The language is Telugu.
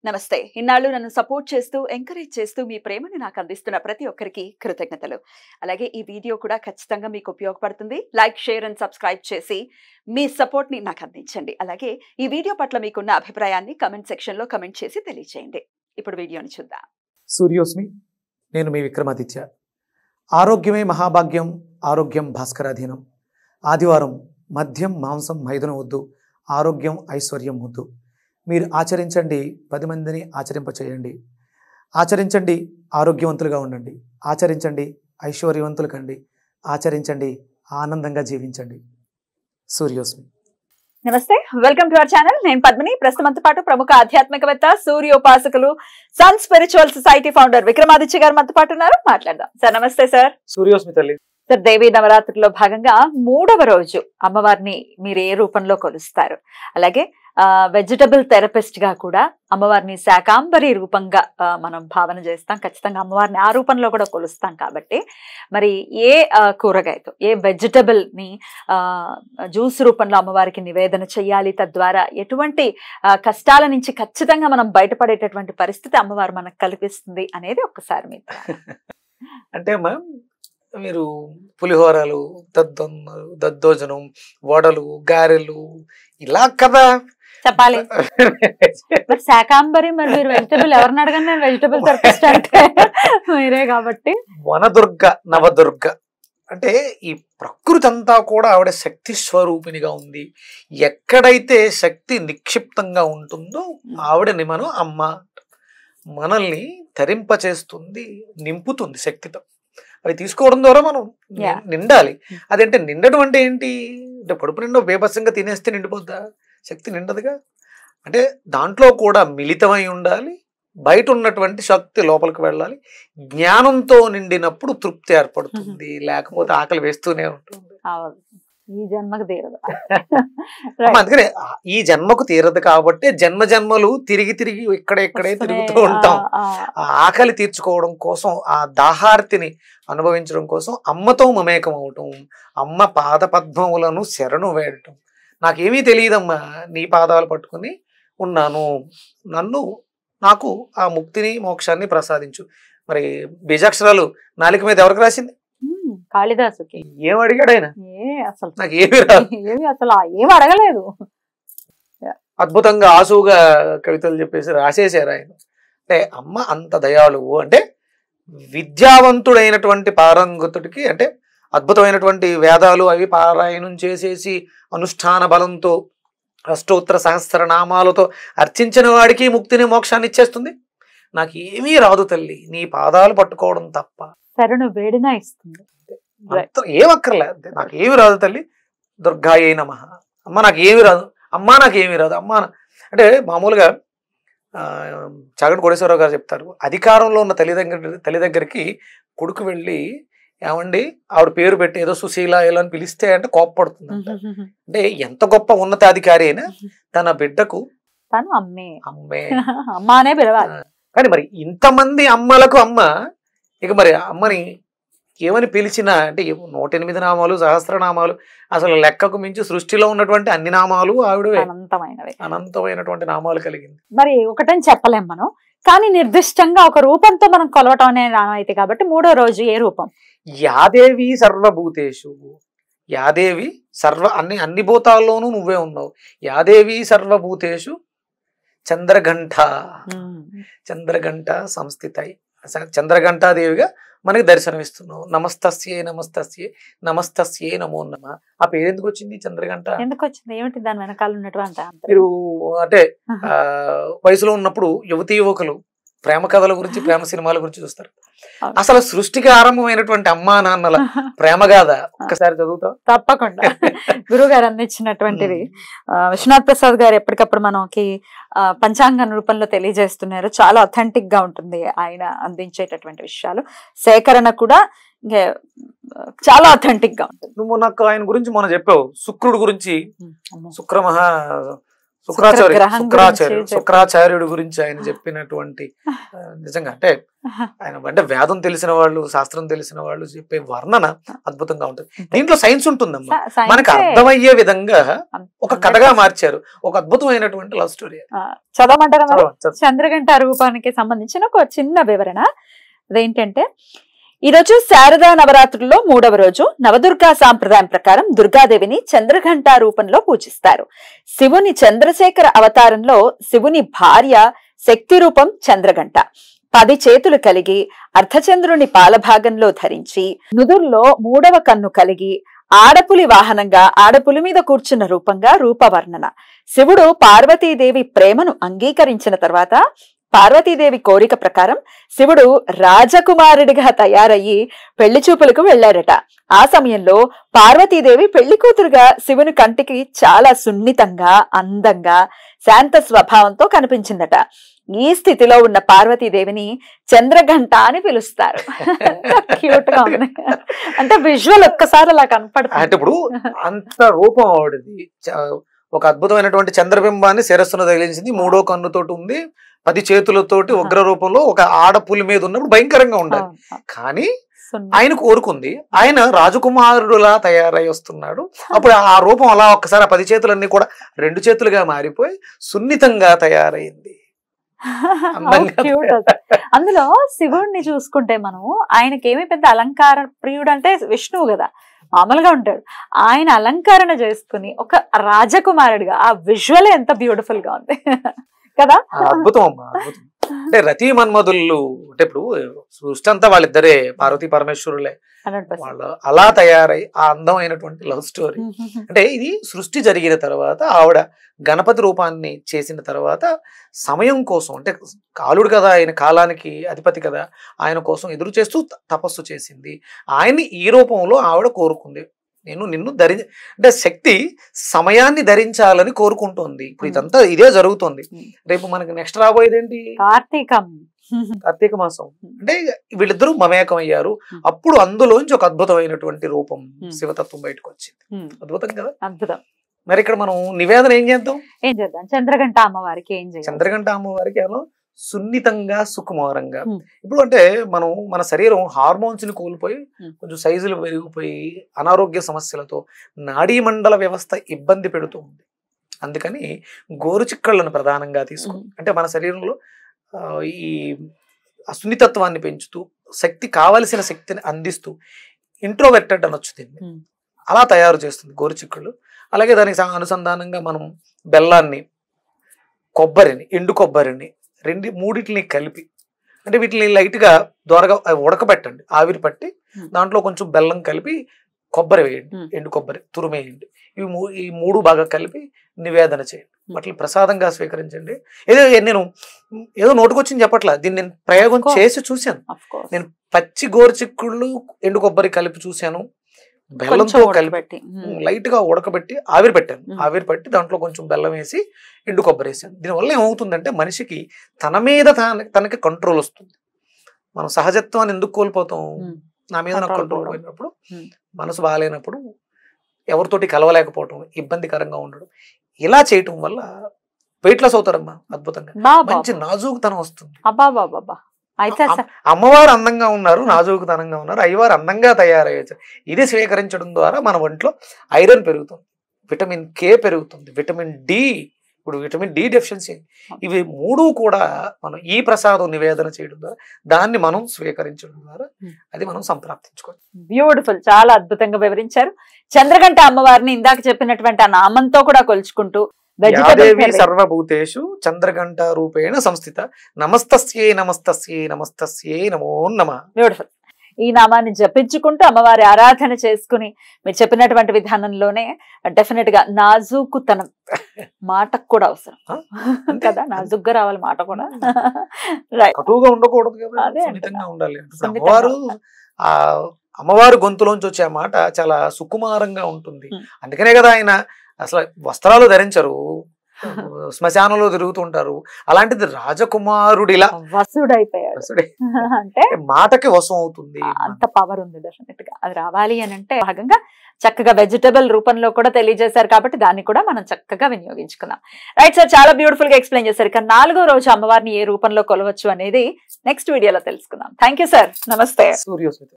నమస్తే. ఇన్నాళ్ళు నన్ను సపోర్ట్ చేస్తూ, ఎంకరేజ్ చేస్తూ మీ ప్రేమని నాకు అందిస్తున్న ప్రతి ఒక్కరికి కృతజ్ఞతలు. అలాగే ఈ వీడియో కూడా ఖచ్చితంగా మీకు ఉపయోగపడుతుంది. లైక్, షేర్ అండ్ సబ్స్క్రైబ్ చేసి మీ సపోర్ట్‌ని నాకు అందించండి. అలాగే ఈ వీడియో పట్ల మీకున్న అభిప్రాయాన్ని కామెంట్ సెక్షన్‌లో కామెంట్ చేసి తెలియజేయండి. ఇప్పుడు వీడియోని చూద్దాం. సూర్యోస్మి, నేను మీ విక్రమాదిత్య. ఆరోగ్యమే మహాభాగ్యం, ఆరోగ్యం భాస్కరాధీనం. ఆదివారం మద్యం, మాంసం, మైదనం వద్దు, ఆరోగ్యం ఐశ్వర్యం వద్దు. మీరు ఆచరించండి, 10 మందిని ఆచరింపచేయండి. ఆచరించండి, ఆరోగ్యవంతులుగా ఉండండి. ఆచరించండి, ఐశ్వర్యవంతులు కండి. ఆచరించండి, ఆనందంగా జీవించండి. సూర్యోస్మి. నమస్తే, వెల్కమ్ టు అవర్ ఛానల్. నేను పద్మిని. ప్రస్తుతంతో పాటు ప్రముఖ ఆధ్యాత్మికవేత్త, సూర్యోపాసకులు, sun spiritual society founder Vikramaditya garu మనతో పాటు ఉన్నారు. మాట్లాడదాం. సార్ నమస్తే. సార్ సూర్యోస్మి తల్లి. సార్, దేవీ నవరాత్రిలో భాగంగా 3వ రోజు అమ్మవారిని మీరు ఏ రూపంలో కొలుస్తారు? అలాగే వెజిటబుల్ థెరపిస్ట్ గా కూడా అమ్మవారిని శాకాంబరి రూపంగా మనం భావన చేస్తాం. ఖచ్చితంగా అమ్మవారిని ఆ రూపంలో కూడా కొలుస్తాం. కాబట్టి మరి ఏ కూరగాయతో, ఏ వెజిటబుల్ ని జ్యూస్ రూపంలో అమ్మవారికి నివేదన చెయ్యాలి, తద్వారా ఎటువంటి కష్టాల నుంచి ఖచ్చితంగా మనం బయటపడేటటువంటి పరిస్థితి అమ్మవారు మనకు కల్పిస్తుంది అనేది ఒక్కసారి మీరు అంటే అమ్మా, మీరు పులిహోరలు, దద్దోజనం, వడలు, గారెలు ఇలా కదా చెప్పాలి. మరి శాకాంబరి, మరి మీరు వెజిటబుల్ ఎవరిని అడగండి, నేను వెజిటబుల్ థెరపిస్ట్ అంటే మీరే కాబట్టి. వనదుర్గ, నవదుర్గ అంటే ఈ ప్రకృతి అంతా కూడా ఆవిడ శక్తి స్వరూపిణిగా ఉంది. ఎక్కడైతే శక్తి నిక్షిప్తంగా ఉంటుందో ఆవిడని మనం అమ్మ. మనల్ని తరింపచేస్తుంది, నింపుతుంది శక్తితో. అవి తీసుకోవడం ద్వారా మనం నిండాలి. అదంటే నిండడం అంటే ఏంటి అంటే కడుపు నిండా బేబస్సంగా తినేస్తే నిండిపోద్దా? శక్తి నిండదుగా. అంటే దాంట్లో కూడా మిళితమై ఉండాలి. బయట ఉన్నటువంటి శక్తి లోపలికి వెళ్ళాలి. జ్ఞానంతో నిండినప్పుడు తృప్తి ఏర్పడుతుంది, లేకపోతే ఆకలి వేస్తూనే ఉంటుంది. ఈ జన్మకు తీరదు. అందుకనే ఈ జన్మకు తీరదు కాబట్టి జన్మ జన్మలు తిరిగి తిరిగి ఇక్కడే తిరుగుతూ ఉంటాం. ఆ ఆకలి తీర్చుకోవడం కోసం, ఆ దాహార్తిని అనుభవించడం కోసం అమ్మతో మమేకం అవటం, అమ్మ పాద పద్మములను శరణు వేయటం. నాకేమీ తెలియదమ్మా, నీ పాదాలు పట్టుకుని ఉన్నాను, నాకు ఆ ముక్తిని మోక్షాన్ని ప్రసాదించు. మరి బీజాక్షరాలు నాలుక మీద ఎవరికి రాసింది? కాళిదాసుకి. ఏం అడిగాడు ఆయన? అసలు నాకు ఏమి రాదు, అసలు ఏమి అడగలేదు. అద్భుతంగా ఆసువుగా కవితలు చెప్పేసి రాసేసారు ఆయన. అంటే అమ్మ అంత దయాళువు. అంటే విద్యావంతుడైనటువంటి పారంగతుడికి, అంటే అద్భుతమైనటువంటి వేదాలు అవి పారాయణం చేసేసి అనుష్ఠాన బలంతో అష్టోత్తర సహస్రనామాలతో అర్చించిన వాడికి ముక్తిని మోక్షాన్ని ఇచ్చేస్తుంది. నాకు ఏమీ రాదు తల్లి, నీ పాదాలు పట్టుకోవడం తప్ప. శరణు వేడినా ఇస్తుంది. ఏమక్కర్లేదు, నాకు ఏమి రాదు తల్లి. దుర్గాయే నమః. అమ్మ నాకు ఏమి రాదు, అమ్మ నాకు ఏమి రాదు, అమ్మ. అంటే మామూలుగా చాగంటి కోటేశ్వరరావు గారు చెప్తారు, అధికారంలో ఉన్న తల్లి దగ్గరికి కొడుకు వెళ్ళి, ఏమండి ఆవిడ పేరు పెట్టి ఏదో సుశీల ఏలో అని పిలిస్తే అంటే కోప్పడుతుంది. అంటే ఎంత గొప్ప ఉన్నతాధికారి అయినా తన బిడ్డకు తను అమ్మే అమ్మ అనే పిలవాలి. కానీ మరి ఇంతమంది అమ్మలకు అమ్మ, ఇక మరి అమ్మని ఏమని పిలిచినా అంటే 108 నామాలు, సహస్రనామాలు, అసలు లెక్కకు మించి సృష్టిలో ఉన్నటువంటి అన్ని నామాలు ఆవిడవే. అనంతమైనటువంటి నామాలు కలిగింది. మరి ఒకటని చెప్పలేం మనం, కానీ నిర్దిష్టంగా ఒక రూపంతో మనం కొలవటం అనే అయితే కాబట్టి 3వ రోజు ఏ రూపం? యాదేవి సర్వభూతేషు. యాదేవి అన్ని భూతాల్లోనూ నువ్వే ఉన్నావు. యాదేవి సర్వభూతేషు చంద్రఘంట సంస్థితై. చంద్రఘంటాదేవిగా మనకి దర్శనమిస్తున్నావు. నమస్తస్యే నమస్తస్యే నమస్తస్యే నమో నమః. ఆ పేరు ఎందుకు వచ్చింది చంద్రఘంట? ఎందుకు వచ్చింది? ఏమిటి దాని వెనకాల ఉన్నటువంటి? మీరు అంటే వయసులో ఉన్నప్పుడు యువతీ యువకులు ప్రేమ కథల గురించి, ప్రేమ సినిమాల గురించి చూస్తారు. అసలు సృష్టికి ఆరంభమైనటువంటి అమ్మా నాన్నల ప్రేమ గాథ ఒక్కసారి చదువుతాం? తప్పకుండా. గురువు గారు అందించినటువంటిది విశ్వనాథ్ ప్రసాద్ గారు ఎప్పటికప్పుడు మనకి పంచాంగ రూపంలో తెలియజేస్తున్నారు. చాలా అథెంటిక్ గా ఉంటుంది ఆయన అందించేటటువంటి విషయాలు. సేకరణ కూడా చాలా అథెంటిక్ గా ఉంటుంది. నువ్వు నాకు ఆయన గురించి మనం చెప్పావు, శుక్రుడు గురించి. శుక్రాచార్యుడి గురించి ఆయన చెప్పినటువంటి నిజంగా అంటే వేదం తెలిసిన వాళ్ళు, శాస్త్రం తెలిసిన వాళ్ళు చెప్పే వర్ణన అద్భుతంగా ఉంటుంది. దీంట్లో సైన్స్ ఉంటుందమ్మా, మనకు అర్థమయ్యే విధంగా ఒక కథగా మార్చారు. ఒక అద్భుతమైనటువంటి లవ్ స్టోరీ. చదవమంటారా? చంద్రగంట రూపానికి సంబంధించిన ఒక చిన్న వివరణ అదేంటంటే, ఈ రోజు శారదా నవరాత్రుల్లో 3వ రోజు నవదుర్గా సాంప్రదాయం ప్రకారం దుర్గాదేవిని చంద్రఘంట రూపంలో పూజిస్తారు. శివుని చంద్రశేఖర అవతారంలో శివుని భార్య శక్తి రూపం చంద్రఘంట. 10 చేతులు కలిగి అర్ధచంద్రుని పాలభాగంలో ధరించి నుదుర్లో 3వ కన్ను కలిగి ఆడపులి వాహనంగా ఆడపులి మీద కూర్చున్న రూపంగా రూపవర్ణన. శివుడు పార్వతీదేవి ప్రేమను అంగీకరించిన తర్వాత పార్వతీదేవి కోరిక ప్రకారం శివుడు రాజకుమారుడిగా తయారయ్యి పెళ్లి చూపులకు వెళ్లాడట. ఆ సమయంలో పార్వతీదేవి పెళ్లి కూతురుగా శివుని కంటికి చాలా సున్నితంగా, అందంగా, శాంత స్వభావంతో కనిపించిందట. ఈ స్థితిలో ఉన్న పార్వతీదేవిని చంద్రఘంట అని పిలుస్తారు. క్యూట్ గా ఉంది అంటే విజువల్ ఒక్కసారి అలా కనపడుతుంది. అంటే ఇప్పుడు అంత రూపం ఆవిడది, ఒక అద్భుతమైనటువంటి చంద్రబింబాన్ని శిరస్సును తగిలించింది, 3వ కన్నుతోటి ఉంది, 10 చేతులతోటి ఉగ్ర రూపంలో ఒక ఆడపులి మీద ఉన్నప్పుడు భయంకరంగా ఉండాలి. కానీ ఆయన కోరుకుంది, ఆయన రాజకుమారుడులా తయారై వస్తున్నాడు. అప్పుడు ఆ రూపం అలా ఒక్కసారి 10 చేతులన్నీ కూడా 2 చేతులుగా మారిపోయి సున్నితంగా తయారైంది. అందులో శివుడిని చూసుకుంటే మనం ఆయనకేమి పెద్ద అలంకార ప్రియుడు అంటే విష్ణువు కదా, మామూలుగా ఉంటాడు. ఆయన అలంకరణ చేసుకుని ఒక రాజకుమారుడిగా ఆ విజువల్ ఎంత బ్యూటిఫుల్ గా ఉంది కదా. అద్భుతం అమ్మా, అద్భుతం. అంటే రతి మన్మధులు అంటే ఇప్పుడు సృష్టి అంతా వాళ్ళిద్దరే, పార్వతీ పరమేశ్వరులే. వాళ్ళు అలా తయారై ఆ అందమైనటువంటి లవ్ స్టోరీ. అంటే ఇది సృష్టి జరిగిన తర్వాత ఆవిడ గణపతి రూపాన్ని చేసిన తర్వాత సమయం కోసం, అంటే కాలుడు కదా ఆయన, కాలానికి అధిపతి కదా, ఆయన కోసం ఎదురు చేస్తూ తపస్సు చేసింది. ఆయన్ని ఈ రూపంలో ఆవిడ కోరుకుంది. నిన్ను అంటే శక్తి సమయాన్ని ధరించాలని కోరుకుంటోంది. ఇప్పుడు ఇదంతా ఇదే జరుగుతుంది. రేపు మనకి నెక్స్ట్ రాబోయేది ఏంటి? కార్తీక మాసం. అంటే వీళ్ళిద్దరూ మమేకం అయ్యారు. అప్పుడు అందులోంచి ఒక అద్భుతమైనటువంటి రూపం, శివతత్వం బయటకు వచ్చింది. అద్భుతం కదా, అద్భుతం. మరి ఇక్కడ మనం నివేదన ఏం చేద్దాం? చంద్రఘంట అమ్మవారికి ఏం చేయాలి? చంద్రఘంట అమ్మవారికి ఏమో సున్నితంగా, సుకుమారంగా. ఇప్పుడు అంటే మనం మన శరీరం హార్మోన్స్ ని కోల్పోయి కొంచెం సైజులు పెరిగిపోయి అనారోగ్య సమస్యలతో నాడీ మండల వ్యవస్థ ఇబ్బంది పెడుతూ ఉంది. అందుకని గోరుచిక్కళ్ళను ప్రధానంగా తీసుకుని, అంటే మన శరీరంలో ఈ సున్నితత్వాన్ని పెంచుతూ శక్తి, కావలసిన శక్తిని అందిస్తూ ఇంట్రోవర్టెడ్ అనొచ్చు దీన్ని, అలా తయారు చేస్తుంది గోరుచిక్కళ్ళు. అలాగే దానికి అనుసంధానంగా మనం బెల్లాన్ని, కొబ్బరిని, ఎండు కొబ్బరిని మూడిటిని కలిపి, అంటే వీటిని లైట్గా దోరగా ఉడకబెట్టండి, ఆవిరి పట్టి దాంట్లో కొంచెం బెల్లం కలిపి కొబ్బరి వేయండి, ఎండు కొబ్బరి తురుమేయండి. ఈ 3 బాగా కలిపి నివేదన చేయండి. వాటిని ప్రసాదంగా స్వీకరించండి. నేను ఏదో నోటుకొచ్చింది చెప్పట్లా, దీన్ని నేను ప్రయోగం చేసి చూశాను. నేను పచ్చి గోరుచిక్కుళ్ళు ఎండు కొబ్బరి కలిపి చూశాను, బెల్లంతో కలిపి లైట్ గా ఉడకబెట్టి ఆవిరి పెట్టాను. ఆవిరి పట్టి దాంట్లో కొంచెం బెల్లం వేసి ఎండు కొబ్బరి వేసాను. దీనివల్ల ఏమవుతుందంటే మనిషికి తన మీద తనకి కంట్రోల్ వస్తుంది. మనం సహజత్వాన్ని ఎందుకు కోల్పోతాం? నా మీద నాకు కంట్రోల్ పోయినప్పుడు, మనసు బాగాలేనప్పుడు, ఎవరితోటి కలవలేకపోవటం, ఇబ్బందికరంగా ఉండడం, ఇలా చేయటం వల్ల వెయిట్ లాస్ అవుతారమ్మా. అద్భుతంగా మంచి నాజూకుతనం వస్తుంది. అమ్మవారు అందంగా ఉన్నారు, నాజూకుతనంగా ఉన్నారు, అయ్యవారు అందంగా తయారయ్యారు. ఇది స్వీకరించడం ద్వారా మన ఒంట్లో ఐరన్ పెరుగుతుంది, విటమిన్ కే పెరుగుతుంది, విటమిన్ డి, ఇప్పుడు విటమిన్ డి డెఫిషియన్సీ, ఇవి 3 కూడా మనం ఈ ప్రసాదం నివేదన చేయడం ద్వారా, దాన్ని మనం స్వీకరించడం ద్వారా అది మనం సంప్రాప్తించుకోవాలి. బ్యూటిఫుల్, చాలా అద్భుతంగా వివరించారు. చంద్రఘంట అమ్మవారిని ఇందాక చెప్పినటువంటి ఆ నామంతో కూడా కొలుచుకుంటూ, యాదేవి సర్వభూతేషు చంద్రఘంట రూపేణ సంస్థిత, నమస్తస్యై నమస్తస్యై నమస్తస్యై నమో నమః. బ్యూటిఫుల్. ఈ నామాన్ని జపించుకుంటూ అమ్మవారి ఆరాధన చేసుకుని మీరు చెప్పినటువంటి విధానంలోనే డెఫినెట్ గా నాజూకుతనం మాటకు కూడా అవసరం కదా, నాజుగ్గా రావాలి మాట కూడా, కటువుగా ఉండకూడదు కదా, సున్నితంగా ఉండాలి. అమ్మవారు గొంతులోంచి వచ్చే మాట చాలా సుకుమారంగా ఉంటుంది. అందుకనే కదా ఆయన అసలు వస్త్రాలు ధరించరు, శ్మశానంలో తిరుగుతుంటారు. అలాంటిది రాజకుమారుడిలా వసుడైపోయాడు వసుడే. అంటే మాటకి వశం అవుతుంది. అంత పవర్ ఉంది డెఫినెట్ గా. అది రావాలి అని అంటే భాగంగా చక్కగా వెజిటబుల్ రూపంలో కూడా తెలియజేశారు కాబట్టి దాన్ని కూడా మనం చక్కగా వినియోగించుకున్నాం. రైట్ సార్, చాలా బ్యూటిఫుల్ గా ఎక్స్ప్లెయిన్ చేశారు. ఇక 4వ రోజు అమ్మవారిని ఏ రూపంలో కొలవచ్చు అనేది నెక్స్ట్ వీడియోలో తెలుసుకుందాం. థ్యాంక్ యూ సార్, నమస్తే. సూర్యోస్మిత.